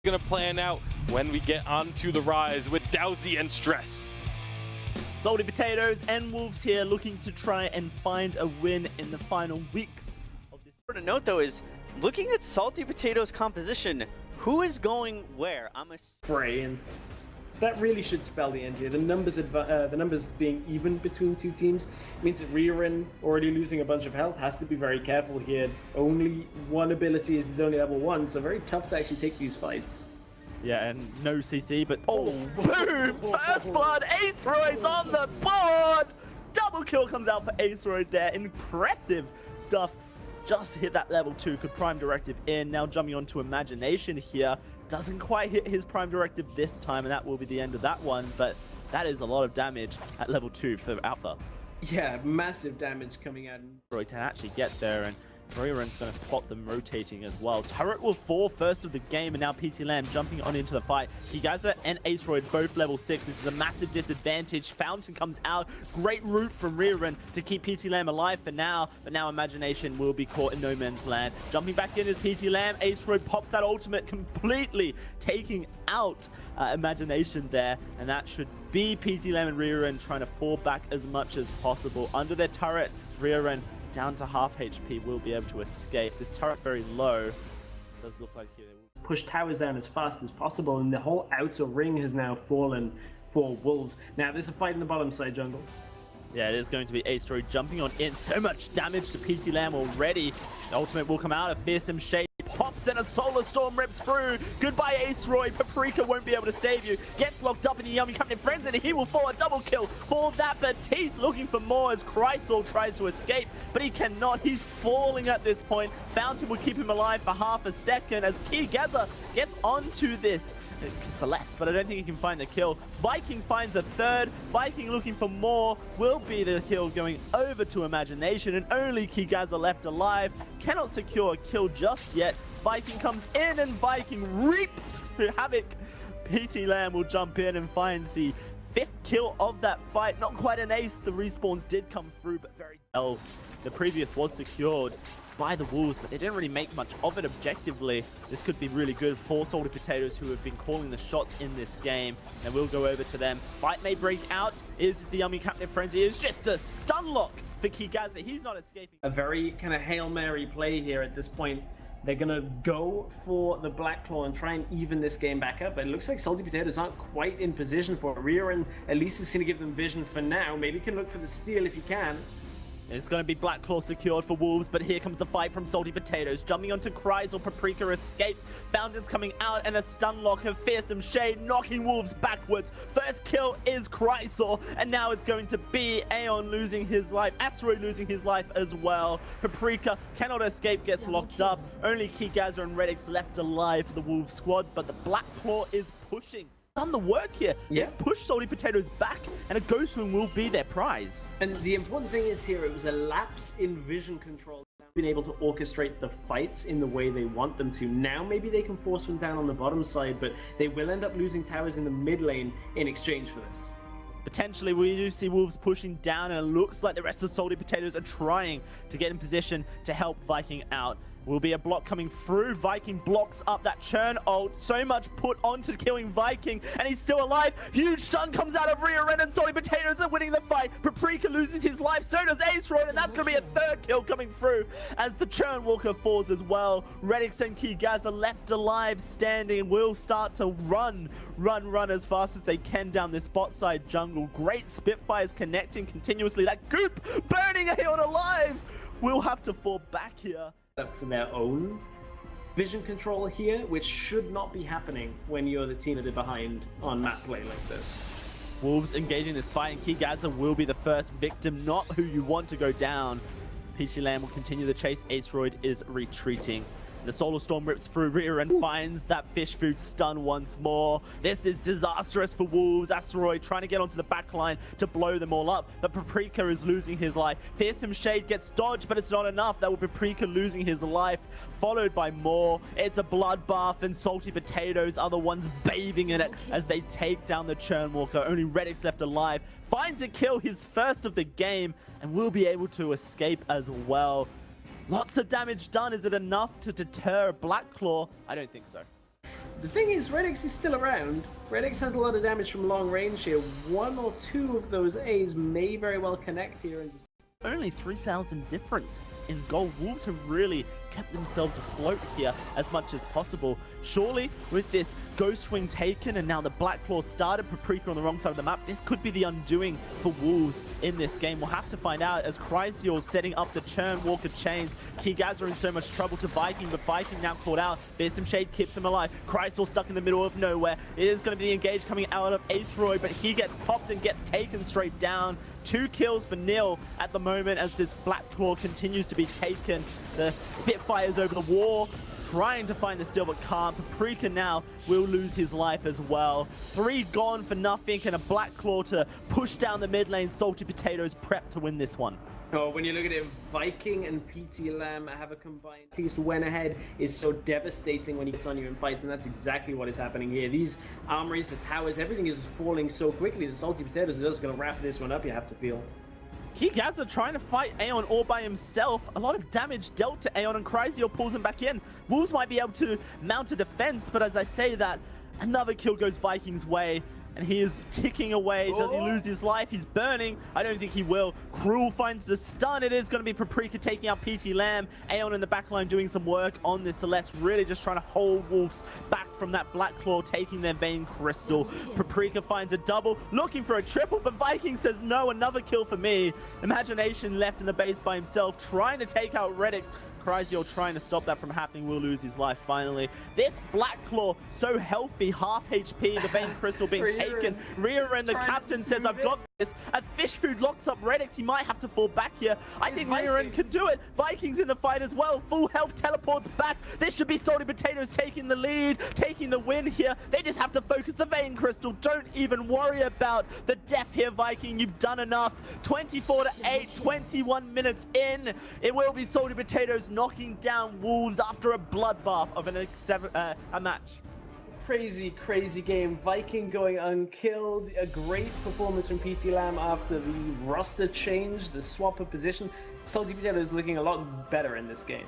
Gonna plan out when we get onto the rise with Dowsy and Stress. Salty Potatoes and Wolves here looking to try and find a win in the final weeks of this. To note though is looking at Salty Potatoes composition, who is going where? I'm a Frey, and that really should spell the end here. The numbers being even between two teams means that Ririn, already losing a bunch of health, has to be very careful here. Only one ability is his only level 1, so very tough to actually take these fights. Yeah, and no CC, but boom! First blood, Aceroid's on the board! Double kill comes out for Aceroid there. Impressive stuff. Just hit that level 2, could Prime Directive in. Now jumping onto Imagination here. Doesn't quite hit his Prime Directive this time, and that will be the end of that one, but that is a lot of damage at level 2 for Alpha. Yeah, massive damage coming out. Roy can actually get there, and Ririn's going to spot them rotating as well. Turret will fall first of the game, and now PT Lamb jumping on into the fight. Kigaza and Aceroid both level 6. This is a massive disadvantage. Fountain comes out. Great route from Ririn to keep PT Lamb alive for now, but now Imagination will be caught in no man's land. Jumping back in is PT Lamb. Aceroid pops that ultimate, completely taking out Imagination there, and that should be PT Lamb and Ririn trying to fall back as much as possible. Under their turret, Ririn down to half HP will be able to escape. This turret very low. Does look like here they will Push towers down as fast as possible, and the whole outer ring has now fallen for Wolves. Now there's a fight in the bottom side jungle. Yeah, it is going to be Aceroid jumping on in. So much damage to PT Lamb already. The ultimate will come out. A fearsome shade pops and a solar storm rips through. Goodbye, Aceroid. Paprika won't be able to save you. Gets locked up in the Yummy Company Friends, and he will fall a double kill for that. Batiste looking for more as Chrysal tries to escape, but he cannot. He's falling at this point. Fountain will keep him alive for half a second as Kigaza gets onto this Celeste, but I don't think he can find the kill. Viking finds a third. Viking looking for more. Will be the kill going over to Imagination, and only Kigaza left alive. Cannot secure a kill just yet. Viking comes in, and Viking reaps havoc. PT Lamb will jump in and find the 5th kill of that fight. Not quite an ace. The respawns did come through, but very elves. The previous was secured by the Wolves, but they didn't really make much of it objectively. This could be really good for Salty Potatoes, who have been calling the shots in this game, and we'll go over to them. Fight may break out. Is the Yummy Captain Frenzy? Is just a stun lock for Kigaza. He's not escaping. A very kind of Hail Mary play here at this point. They're going to go for the Black Claw and try and even this game back up. But it looks like Salty Potatoes aren't quite in position for it. Ririn at least is going to give them vision for now. Maybe you can look for the steal if you can. It's going to be Black Claw secured for Wolves, but here comes the fight from Salty Potatoes. Jumping onto Chrysal, Paprika escapes. Fountain's coming out, and a stun lock of Fearsome Shade knocking Wolves backwards. First kill is Chrysal, and now it's going to be Aeon losing his life. Asteroid losing his life as well. Paprika cannot escape, gets locked up. Only Kigaza and Redix left alive for the Wolves squad, but the Black Claw is pushing. Done the work here. Yeah. They've pushed Salty Potatoes back, and a Ghost Wing will be their prize. And the important thing is here, it was a lapse in vision control. Been able to orchestrate the fights in the way they want them to. Now maybe they can force one down on the bottom side, but they will end up losing towers in the mid lane in exchange for this. Potentially, we do see Wolves pushing down, and it looks like the rest of Salty Potatoes are trying to get in position to help Viking out. Will be a block coming through. Viking blocks up that churn ult. So much put onto killing Viking, and he's still alive. Huge stun comes out of Ririn, and Salty Potatoes are winning the fight. Paprika loses his life, so does Aceroid, and that's going to be a 3rd kill coming through as the Churn Walker falls as well. Redix and Kigaza left alive, standing, and will start to run as fast as they can down this bot side jungle. Great Spitfires connecting continuously. That goop burning Aeon alive. We'll have to fall back here. Up for their own vision control here, which should not be happening when you're the team that are behind on map play like this. Wolves engaging this fight, and Kigaza will be the first victim, not who you want to go down. PT Lamb will continue the chase. Aceroid is retreating. The Solar Storm rips through Rear and finds that fish food stun once more. This is disastrous for Wolves. Asteroid trying to get onto the back line to blow them all up, but Paprika is losing his life. Fearsome Shade gets dodged, but it's not enough. That will be Paprika losing his life, followed by more. It's a bloodbath, and Salty Potatoes are the ones bathing in it as they take down the Churn Walker. Only Redix left alive. Finds a kill, his first of the game, and will be able to escape as well. Lots of damage done. Is it enough to deter a Black Claw? I don't think so. The thing is, Redix is still around. Redix has a lot of damage from long range here. 1 or 2 of those A's may very well connect here and just... Only 3,000 difference in gold. Wolves have really kept themselves afloat here as much as possible. Surely, with this Ghost Wing taken and now the Black Claw started, Paprika on the wrong side of the map, this could be the undoing for Wolves in this game. We'll have to find out as Chrysaor setting up the Churn Walker chains. Keygaza in so much trouble to Viking, but Viking now caught out. Fearsome Shade keeps him alive. Chrysaor stuck in the middle of nowhere. It is going to be the engage coming out of Ace Roy, but he gets popped and gets taken straight down. 2 kills for nil at the moment as this Black Claw continues to be taken. The Spitfire's over the wall, trying to find the steal but can't. Paprika now will lose his life as well. 3 gone for nothing and a Black Claw to push down the mid lane. Salty Potatoes prepped to win this one. Oh, when you look at it, Viking and PT Lamb have a combined taste. When ahead is so devastating when he gets on you in fights, and that's exactly what is happening here. These armories, the towers, everything is falling so quickly. The Salty Potatoes are just going to wrap this one up, you have to feel. Keygaza trying to fight Aeon all by himself. A lot of damage dealt to Aeon, and Chrysaor pulls him back in. Wolves might be able to mount a defense, but as I say that, another kill goes Viking's way. And he is ticking away. Does he lose his life? He's burning. I don't think he will. Cruel finds the stun. It is going to be Paprika taking out PT Lamb. Aeon in the backline doing some work on this Celeste. Really just trying to hold Wolves back from that Black Claw taking their Vein Crystal. Paprika finds a double, looking for a triple, but Viking says no, another kill for me. Imagination left in the base by himself, trying to take out Redix. Chrysaor trying to stop that from happening, will lose his life finally. This Black Claw, so healthy, half HP, the Vein Crystal being taken. Rear end, the captain says, I've got this. A fish food locks up Redix. He might have to fall back here. I think Rear end can do it. Vikings in the fight as well. Full health teleports back. This should be Salty Potatoes taking the lead, taking the win here. They just have to focus the Vein Crystal. Don't even worry about the death here, Viking. You've done enough. 24-8, 21 minutes in. It will be Salty Potatoes knocking down Wolves after a bloodbath of a match. Crazy game. Viking going unkilled. A great performance from PT Lamb after the roster change, the swap of position. Salty Potatoes looking a lot better in this game.